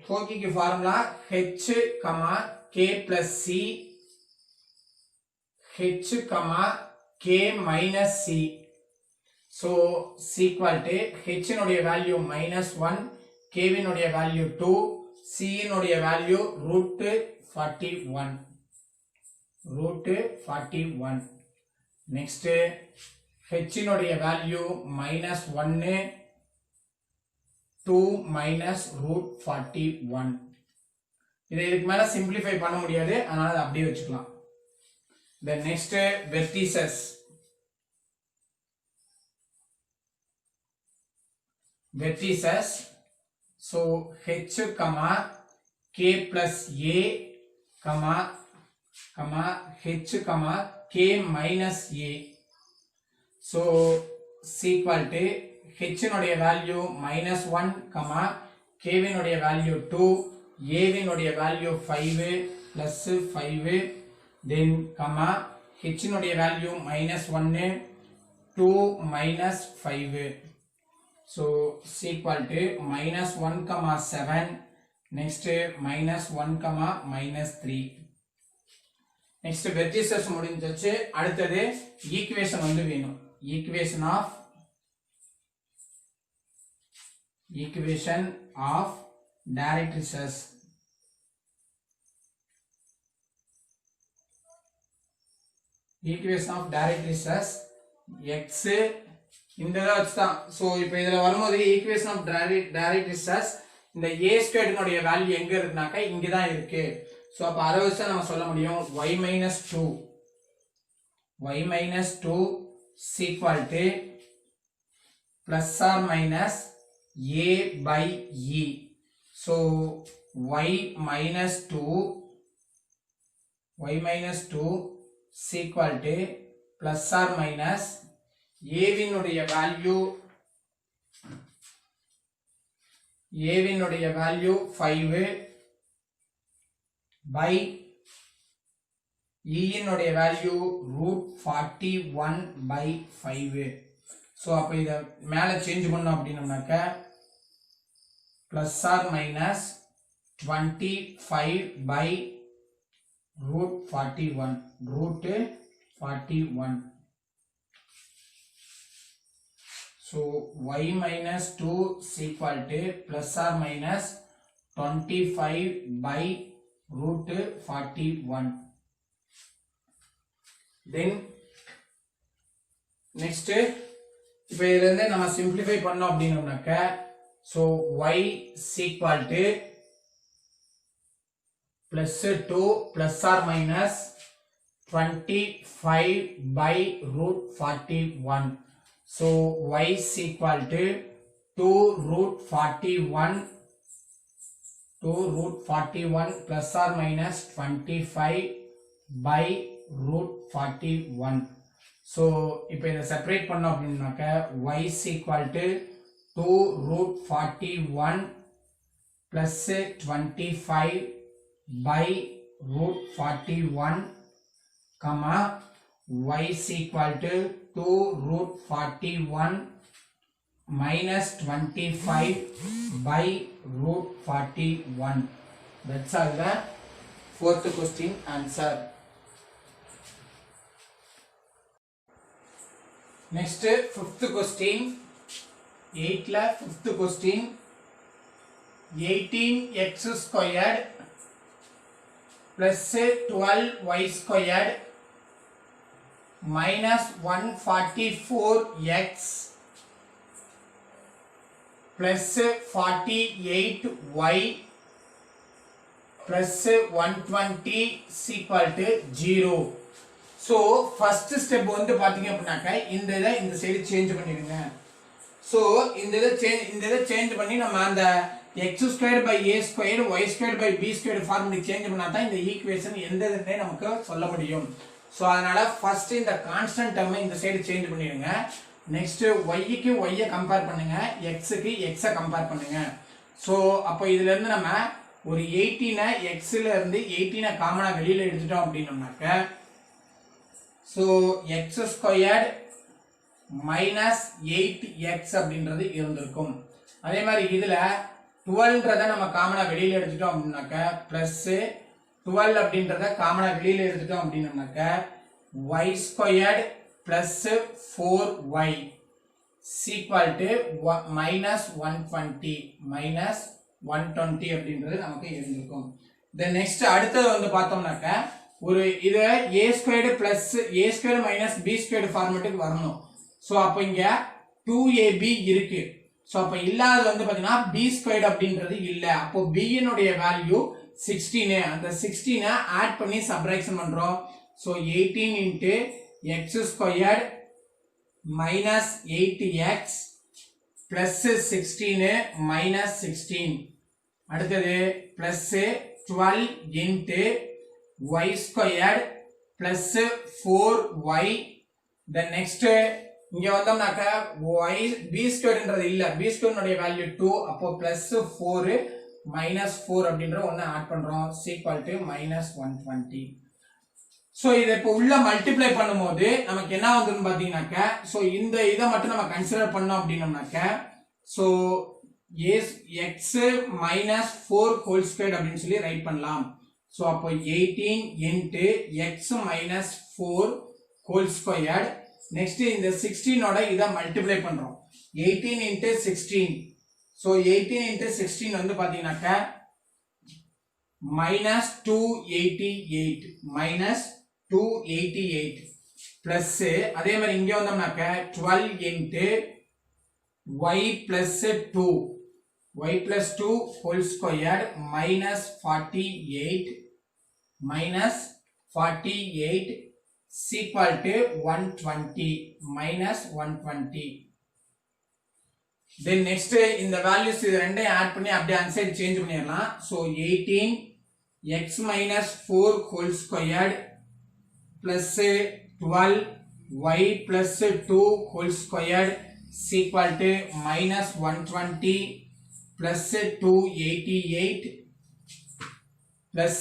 ஃபோக்கிக்கு formula h comma k plus c h comma k minus c so is equal to h னுடைய value -1 k வினுடைய value 2 c னுடைய value root 41 next h னுடைய value -1 2 minus root 41 இதை இதுக்கு மேல simplify பண்ண முடியாது அதனால அதை அப்படியே வச்சுக்கலாம் then next vertices so h comma k plus a comma h comma k minus a so is equal to h னுடைய வேல்யூ -1 comma k வினுடைய வேல்யூ 2 a வினுடைய value 5 plus 5 then comma h னுடைய value -1 2 minus 5 so is equal to -1 comma 7 next -1 comma -3 next vertices முடிஞ்சிச்சு அடுத்து equation வந்து வேணும் equation of directrices x இந்த தான் சோ இப்போ இதுல வரும்போது equation of directrices இந்த a squared னுடைய வேல்யூ எங்க இருக்குனாக்க இங்க தான் இருக்கு சோ அப்ப அத வச்சு நம்ம சொல்ல முடியும் y minus 2 is equal to plus or minus a by e so y minus 2 is equal to plus or minus a வினுடைய வேல்யூ 5 by e இனுடைய வேல்யூ √41 by 5 சோ அப்ப இத மேல சேஞ்ச் பண்ணோம் அப்படினோம்னாக்க plus or minus 25 by √41 so y minus 2 is equal to plus or minus 25 by √41 then next இப்போ இதுல இருந்து நம்ம சிம்பிளிஃபை பண்ணோம் அப்படின்னோம்னாக்க so y is equal to plus 2 plus or minus 25 by root 41. So y is equal to 2 root 41 plus or minus 25 by root 41. So இப்போ இதை separate பண்ணோம் அப்படின்னாக்க y is equal to 2 root 41 plus 25 by root 41 comma y is equal to 2 root 41 minus 25 by root 41. That's all the fourth question answer. Next fifth question, 8 la fifth question, 18x squared plus 12y squared minus 144x plus 48y plus 120 is equal to 0. So first step வந்து பாத்தீங்க அப்படினாக்க இந்த side change பண்ணிடுங்க. So இந்த இதை change பண்ணி நம்ம அந்த x squared by a squared y squared by b squared formula change பண்ணா தான் இந்த ஈக்குவேஷன் எந்ததுன்னே நமக்கு சொல்ல முடியும். So அதனால ஃபர்ஸ்ட் இந்த கான்ஸ்டன்ட் டேர்மை இந்த சைடு சேஞ்ச் பண்ணிடுங்க. நெக்ஸ்ட் y க்கு y ஐ கம்பேர் பண்ணுங்க, x க்கு x ஐ கம்பேர் பண்ணுங்க. So அப்ப இதுல இருந்து நம்ம ஒரு 18 x ல இருந்து 18 காமனா வெளியில எடுத்துட்டோம் அப்படினோம்னாக்க so x squared minus 8x அப்படின்றது இருந்திருக்கும். அதே மாதிரி இதுல 12ன்றத நம்ம காமனா வெளியில எடுத்துட்டோம் அப்படினாக்க plus 12 அப்படின்றத காமனா வெளியில எடுத்துட்டோம் அப்படினோம்னாக்க y squared plus 4y is equal to minus 120 அப்படின்றது நமக்கு இருந்திருக்கும். then next அடுத்து வந்து பார்த்தோம்னாக்க ஒரு இத a squared plus a squared minus b squared ஃபார்மட்டுக்கு வரணும். சோ அப்ப இங்க 2ab இருக்கு. சோ அப்ப இல்லாதது வந்து பாத்தீங்கன்னா b squared அப்படின்றது இல்ல. அப்போ b னுடைய வேல்யூ 16. அந்த 16 ஆட் பண்ணி சப்ட்ராக்ஷன் பண்றோம். So 18 into x squared minus 8x plus 16 minus 16. அடுத்தது plus 12 into y squared plus 4y. then next இங்க வந்தோம்னாக்க y b squaredன்றது இல்ல, b squaredனுடைய வேல்யூ 2. அப்போ plus 4 minus 4 அப்படின்ற ஒண்ணு ஆட் பண்றோம் is equal to minus 120. So இத இப்ப உள்ள மல்டிப்ளை பண்ணும்போது நமக்கு என்ன வந்துன்னு பாத்தீங்கன்னாக்க சோ இந்த இத மட்டும் நம்ம கன்சிடர் பண்ணோம் அப்படினோம்னாக்க so x minus 4 whole squared அப்படினு சொல்லி ரைட் பண்ணலாம். சோ அப்போ 18 into x minus 4 whole squared. Next இந்த 16 ஓட இத மல்டிப்ளை பண்றோம். 18 into 16. சோ 18 into 16 வந்து பாத்தீங்கன்னாக்க minus 288 plus அதே மாதிரி இங்க வந்தோம்னாக்க 12 into y plus 2 whole squared minus 48 is equal to 120 minus 120. then next இந்த வேல்யூஸ் இது ரெண்டையும் ஆட் பண்ணி அப்படியே அந்த சைடு சேஞ்ச் பண்ணிரலாம். so 18 x minus 4 whole squared plus 12 y plus 2 whole squared is equal to minus 120 plus 288 plus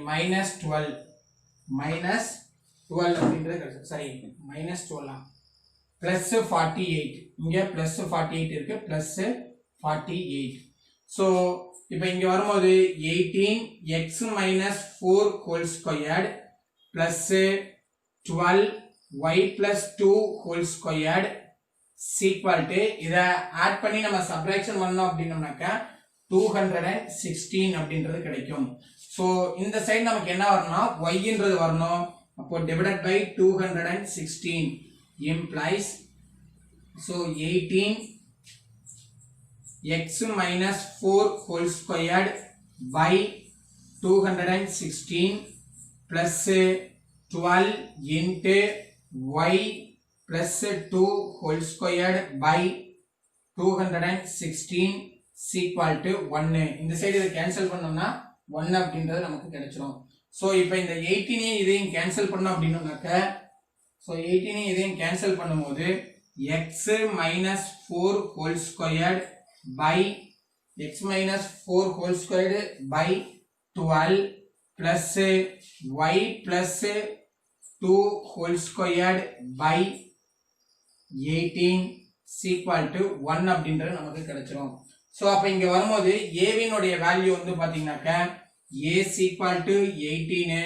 minus 12 அப்படின்றது சரி minus 12 plus 48. இங்க plus 48 இருக்கு plus 48. so இப்போ இங்க வரும்போது 18 x minus 4 whole squared plus 12 y plus 2 whole squared is equal to இத add பண்ணி நம்ம சப்ட்ராக்ஷன் பண்ணோம் அப்படினோம்னாக்க 216 அப்படின்றது கிடைக்கும். சோ இந்த சைடு நமக்கு என்ன வரணும் y ன்றது வரணும் அப்போ divided by 216 implies so 18 x minus 4 whole squared by 216 plus 12 into y plus 2 whole squared by 216 is equal to 1. இந்த சைடு இதை கேன்சல் பண்ணோம்னா 1 அப்படின்றது நமக்கு கிடைச்சிரும். ஸோ இப்போ இந்த 18 இதையும் கேன்சல் பண்ணோம் அப்படின்னாக்க ஸோ 18 இதையும் கேன்சல் பண்ணும்போது x minus 4 whole squared by x minus 4 whole squared by 12 plus y plus 2 whole squared by 18 is equal to 1 அப்படின்றது நமக்கு கிடைச்சிரும். ஸோ அப்போ இங்கே வரும்போது ஏவினுடைய வேல்யூ வந்து பார்த்தீங்கன்னாக்க a is equal to 18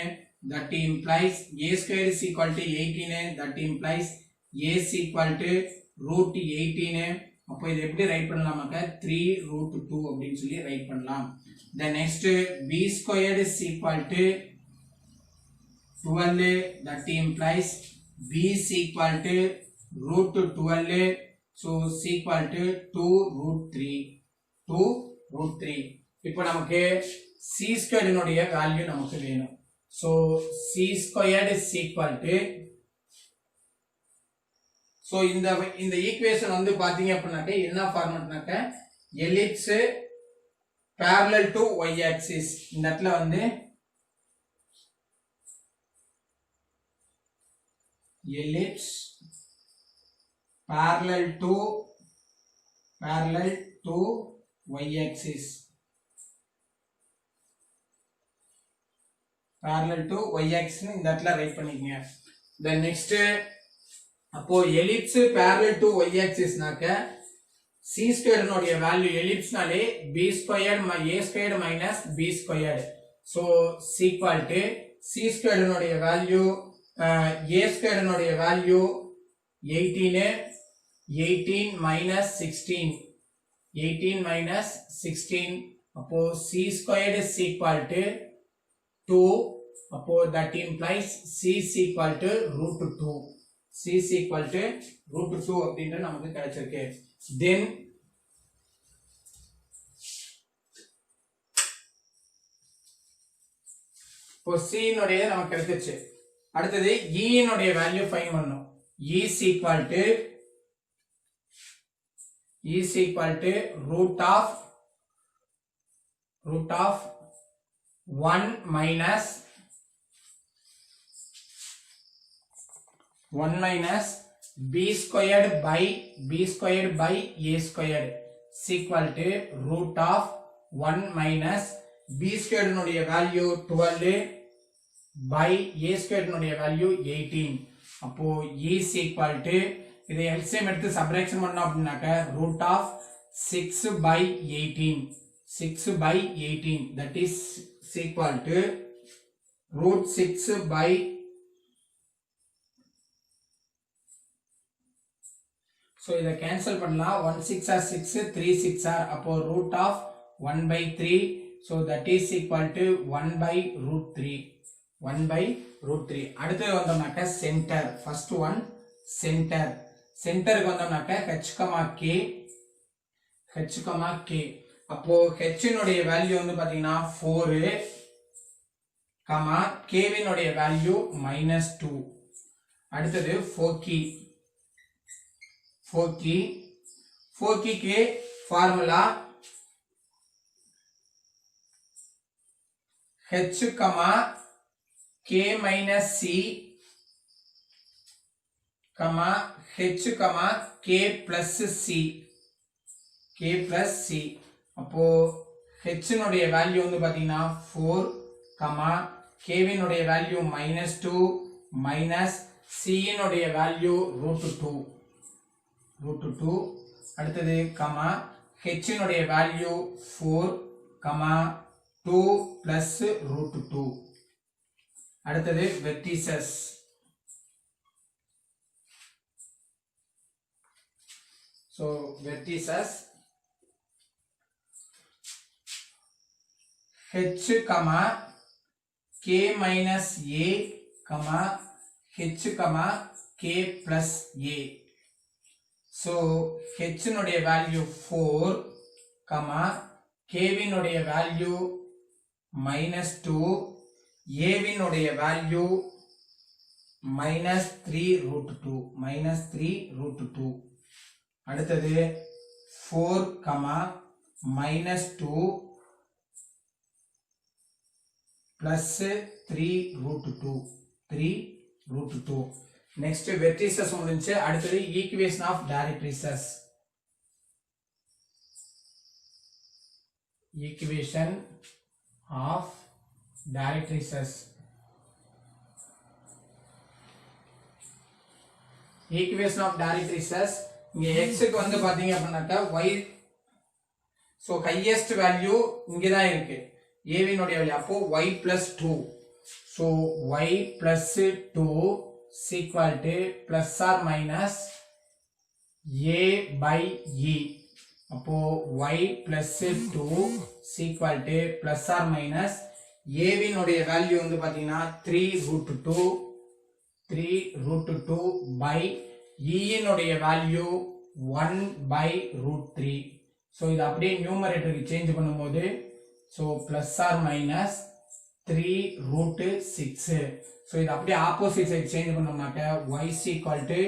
that implies a square is equal to 18 that implies a is equal to root 18. அப்போ இது எப்படி ரைட் பண்ணலாமாக்க 3 root 2 அப்படின்னு சொல்லி ரைட் பண்ணலாம். The next b squared is equal to 12 that implies b is equal to root 12 so is equal to 2 root 3. இப்போ நமக்கு c squared இனுடைய value நமக்கு வேணும். so c squared is equal to so இந்த equation வந்து பாத்தீங்க அப்படினாக்க என்ன ஃபார்மட்னாக்க ellipse parallel to y axis இந்த இடத்துல வந்து ellipse parallel to y axis parallel to y axis இந்த இடத்துல ரைட் பண்ணிக்கங்க. then next அப்போ ellipse parallel to y axis நாக்க c squared னுடைய வேல்யூ எலிப்ஸ்னாலே b squared a squared minus b squared so is equal to c squared னுடைய value a squared னுடைய value 18 minus 16 அப்போ c squared is equal to 2 அப்போ that implies c is equal to root 2 அப்படின்றது நமக்கு கிடைச்சிருக்கு. then இப்போ c னுடைய நமக்கு கிடைச்சிச்சு. அடுத்தது e னுடைய வேல்யூ ஃபைண்ட் பண்ணனும். e is equal to root of 1 minus b squared by a squared is equal to root of 1 minus b squared னுடைய வேல்யூ 12 by a squared னுடைய வேல்யூ 18 அப்போ e is equal to இதை LCM எடுத்து subtraction பண்ணோம் அப்படினாக்க root of 6 by 18 that is equal to root 6 by so இதை cancel பண்ணலாம் 1 6 are 6 3 6 are அப்போ root of 1 by 3 so that is equal to 1 by root 3 அடுத்து வந்தோம்னாக்க சென்டர் first one சென்டருக்கு வந்தோம்னாக்க h, k அப்போ h னுடைய வேல்யூ வந்து பாத்தீங்கன்னா 4 k வினுடைய வேல்யூ -2 அடுத்தது 4 keyக்கு formula h, k minus c h, k plus c அப்போ h னுடைய வேல்யூ வந்து பாத்தீங்கன்னா 4 k வினுடைய வேல்யூ -2 minus c னுடைய வேல்யூ √2 அடுத்தது h னுடைய வேல்யூ 4 2 plus √2 அடுத்தது vertices so vertices h, k minus a, comma h comma k plus a. So h னுடைய value 4 comma k வினுடைய value minus 2, a வினுடைய value minus 3 root 2, minus 3 root 2. அடுத்தது 4 comma minus 2 plus 3 root 2, 3 root 2. Next vertices முடிஞ்சு அடுத்தது equation of directrices. Equation of directrices. Equation of directrices இங்க x க்கு வந்து பாத்தீங்க அப்படினாக்கா y, so highest value இங்க தான் இருக்கு a வினுடைய வேல்யூ, அப்போ y plus 2, so y plus 2 is equal to plus or minus a by e. அப்போ y plus 2 is equal to plus or minus a வினுடைய வேல்யூ வந்து பாத்தீங்கன்னா 3 root 2, 3 root 2 by e இனுடைய வேல்யூ 1 by root 3. so இது அப்படியே நியூமரேட்டருக்கு change பண்ணும்போது so plus or minus 3 root 6. so இது அப்படியே ஆப்போசிட் சைடு சேஞ்ச் பண்ணோம்னாக்க y is equal to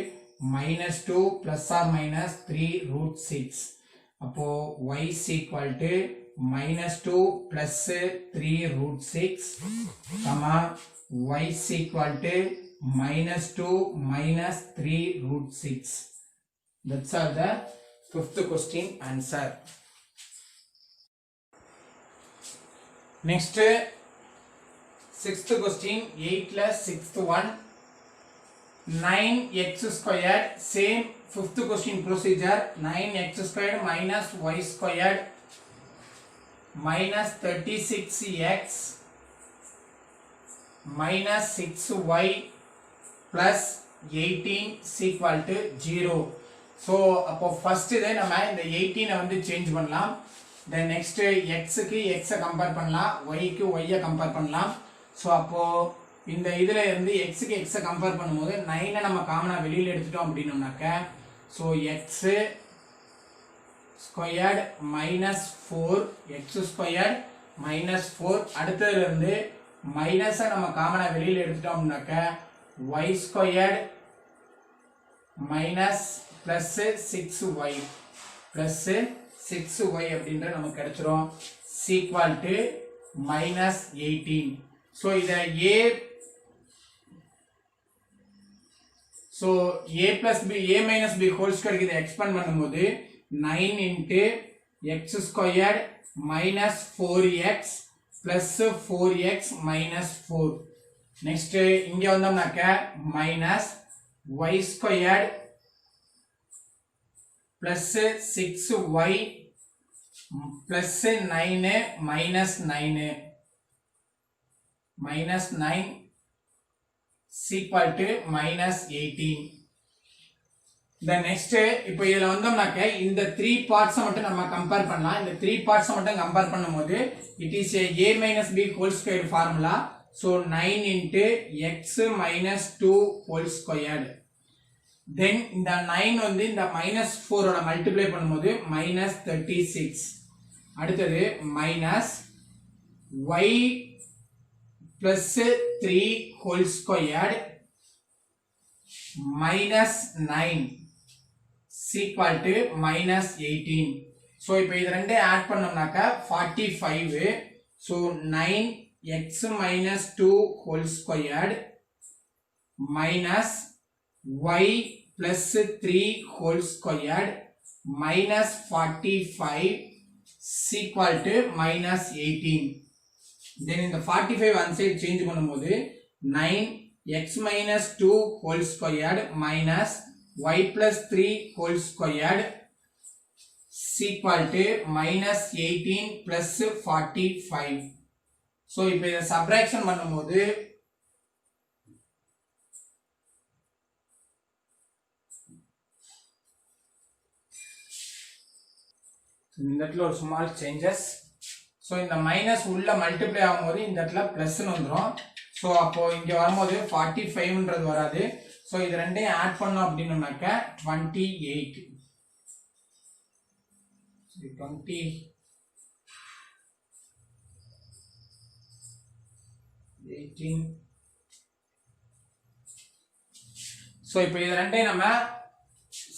minus 2 plus or minus 3 root 6. அப்போ y is equal to minus 2 plus 3 root 6 comma y is equal to minus 2 minus 3 root 6. That's all the fifth question answer. Next sixth question, 8 plus sixth one, 9x squared, same fifth question procedure, 9x squared minus y squared minus 36x minus 6y plus 18 is equal to 0. so அப்போ first இதை நம்ம இந்த 18 வந்து change பண்ணலாம். then next x க்கு x compare பண்ணலாம், y க்கு y compare பண்ணலாம். so அப்போ இந்த இதுல இருந்து x க்கு x கம்பேர் பண்ணும்போது 9 நம்ம காமனா வெளியில எடுத்துட்டோம் அப்படினோம்னாக்க so x squared minus 4, x squared minus 4, அடுத்ததுல இருந்து மைனஸை நம்ம காமனா வெளியில எடுத்துட்டோம்னாக்க y squared minus plus 6y plus 6y அப்படின்ற நமக்கு கிடைச்சிரும் is equal to minus 18. so இத a plus b, a minus b whole square இதை எக்ஸ்பேண்ட் பண்ணும்போது 9 into x squared minus 4x plus 4x minus 4. next இங்க வந்தோம்னாக்க minus y squared plus 6y plus 9 minus 9 minus 9 is equal to minus 18. the next இப்போ இதுல வந்தோம்னாக்க இந்த 3 parts மட்டும் நம்ம compare பண்ணலாம். இந்த 3 பார்ட்ஸ் மட்டும் கம்பேர் பண்ணும்போது it is a minus b whole square formula. so 9 into x minus 2 whole squared. then இந்த 9 வந்து இந்த minus 4 ஓட மல்டிப்ளை பண்ணும்போது minus 36. அடுத்தது minus y plus 3 whole squared minus 9 is equal to minus 18. so இப்போ இது ரெண்டே add பண்ணோம்னாக்க 45. so 9x minus 2 whole squared minus y plus 3 whole squared minus 45 is equal to minus 18. then in the 45 one side change பண்ணும்போது 9x minus 2 whole squared minus y plus 3 whole squared is equal to minus 18 plus 45. so இப்போ இதை subtraction பண்ணும்போது இந்த இடத்துல ஒரு small changes. So இந்த minus உள்ள multiply ஆகும்போது இந்த இடத்துல பிளஸ்ன்னு வந்துடும். ஸோ அப்போ இங்க வரும்போது 45ன்றது வராது. ஸோ இது ரெண்டையும் ஆட் பண்ணோம் அப்படின்னாக்க 28 20 18. ஸோ இப்போ இது ரெண்டையும் நம்ம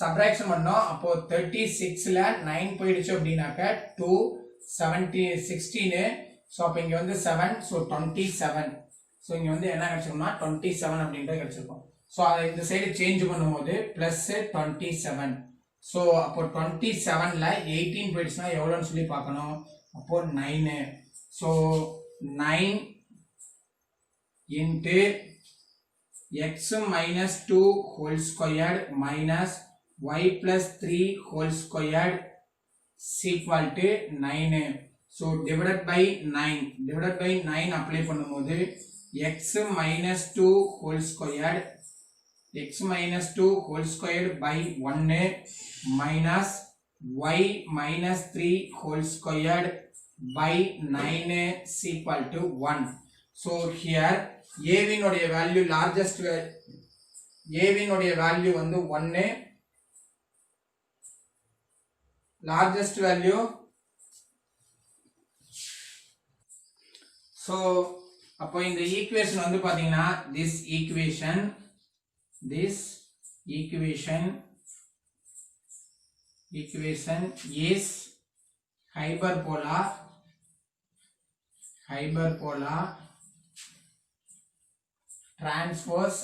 சப்ராக்ஷன் பண்ணோம். அப்போ 36ல 9 போயிடுச்சு அப்படின்னாக்க 2 17 16. ஸோ அப்போ இங்க வந்து 7. ஸோ 27. ஸோ இங்க வந்து என்ன கிடைச்சிருக்கும்னா 27 அப்படின்றது கிடைச்சிருக்கும். ஸோ அதை இந்த சைடு சேஞ்ச் பண்ணும்போது பிளஸ் 27. ஸோ அப்போ 27ல 18 போயிடுச்சுன்னா எவ்வளோன்னு சொல்லி பார்க்கணும். அப்போ 9. So 9 into x minus 2 whole squared minus y plus 3 whole squared is equal to 9. So divided by 9 apply பண்ணும்போது x minus 2 whole squared by 1 minus y minus 3 whole squared by 9 is equal to 1. So here a வினுடைய value largest a வினுடைய value வந்து 1, largest value. so அப்போ இந்த equation வந்து பாத்தீங்கன்னா this equation is hyperbola transverse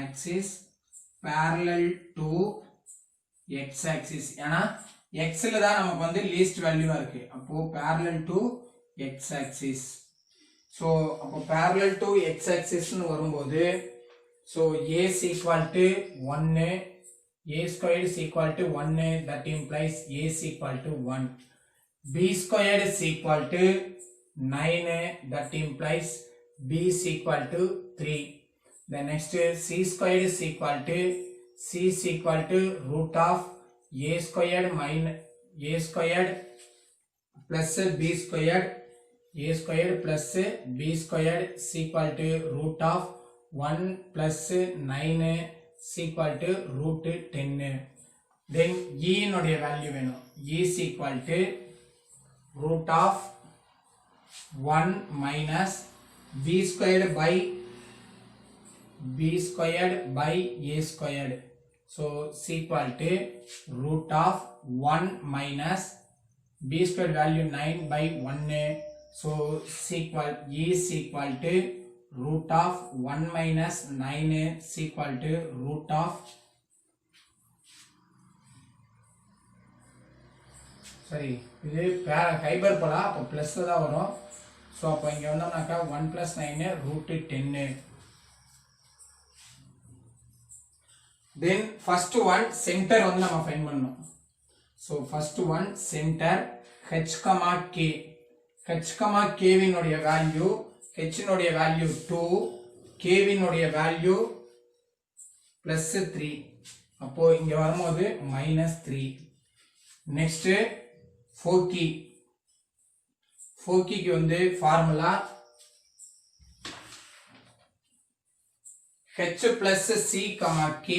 axis parallel to x axis. ஏனா x ல தான் நமக்கு வந்து least value இருக்கு. அப்போ parallel to x axis. so அப்போ parallel to x axis னு வரும்போது so a is equal to 1, a squared is equal to 1, that implies a is equal to 1. b squared is equal to 9, that implies b is equal to 3. The next c squared is equal to root of a squared minus a squared plus b squared plus b squared is equal to root of 1 plus 9 is equal to root 10. Then e னுடைய value வேணும். e is equal to root of 1 minus b squared by a squared. So is equal to root of 1 minus b squared value 9 by 1. So e is equal to root of 1 minus 9 is equal to root of sorry இது hyperbola. அப்போ plus தான் வரும். So அப்போ இங்கே வந்தோம்னாக்கா 1 plus 9 root 10. then first one center வந்து நம்ம find பண்ணணும். so first one center h, k. h, k வினுடைய வேல்யூ h னுடைய வேல்யூ 2, k வினுடைய வேல்யூ plus 3. அப்போ இங்க வரும்போது minus 3. next 4 keyக்கு வந்து formula h plus c, k,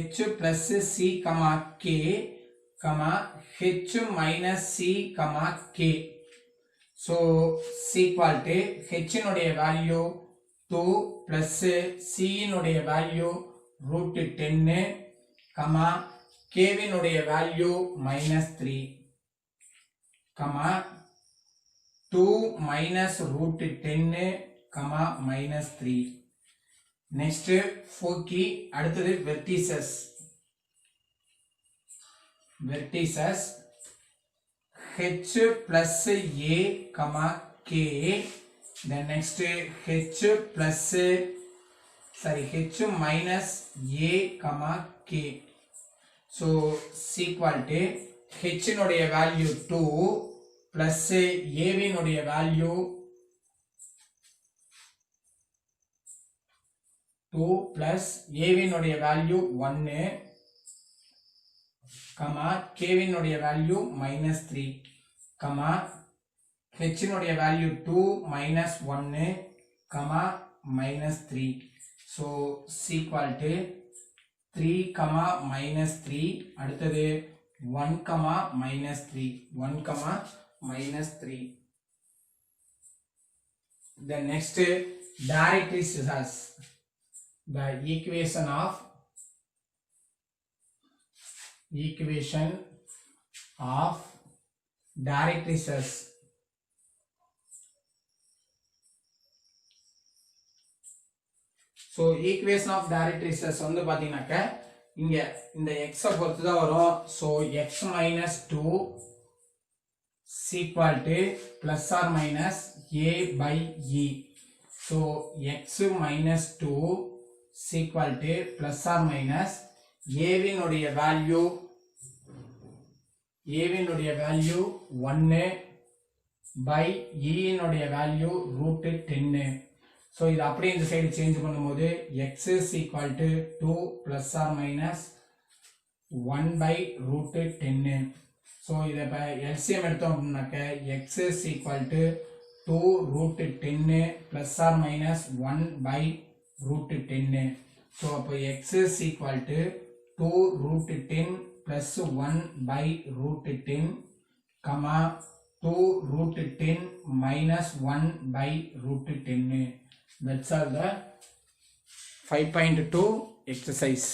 h plus c, k, h minus c, k. so is equal to h னுடைய value 2 plus c னுடைய value root 10, k வினுடைய value minus 3, 2 minus root 10, minus 3. next 4 key அடுத்தது vertices h plus a, k. then next h plus h minus a, k. so is equal to h னுடைய value 2 plus a வினுடைய value 2 plus a வினுடைய value 1 comma கேவினுடைய value -3 comma ஹெச்சினுடைய value 2 -1 comma -3 so equal to 3 comma -3 அடுத்தது 1 comma -3 1 comma -3. The next directrix has the equation of directrices. So equation of directrices வந்து பாத்தீங்கன்னாக்க இங்க இந்த x பொறுத்து தான் வரும். So x minus 2 is equal to plus or minus a by e. So x minus 2 is equal to plus or minus a வினுடைய value 1 by e வினுடைய value root 10. So இது அப்படியே இந்த சைடு சேஞ்ச் பண்ணும்போது x is equal to 2 plus or minus 1 by root 10. So இதை இப்போ LCM எடுத்தோம் அப்படின்னாக்க x is equal to 2 root 10 plus or minus 1 by root 10. So அப்போ x is equal to 2 root 10 plus 1 by root 10 comma 2 root 10 minus 1 by root 10. That's all the 5.2 exercise.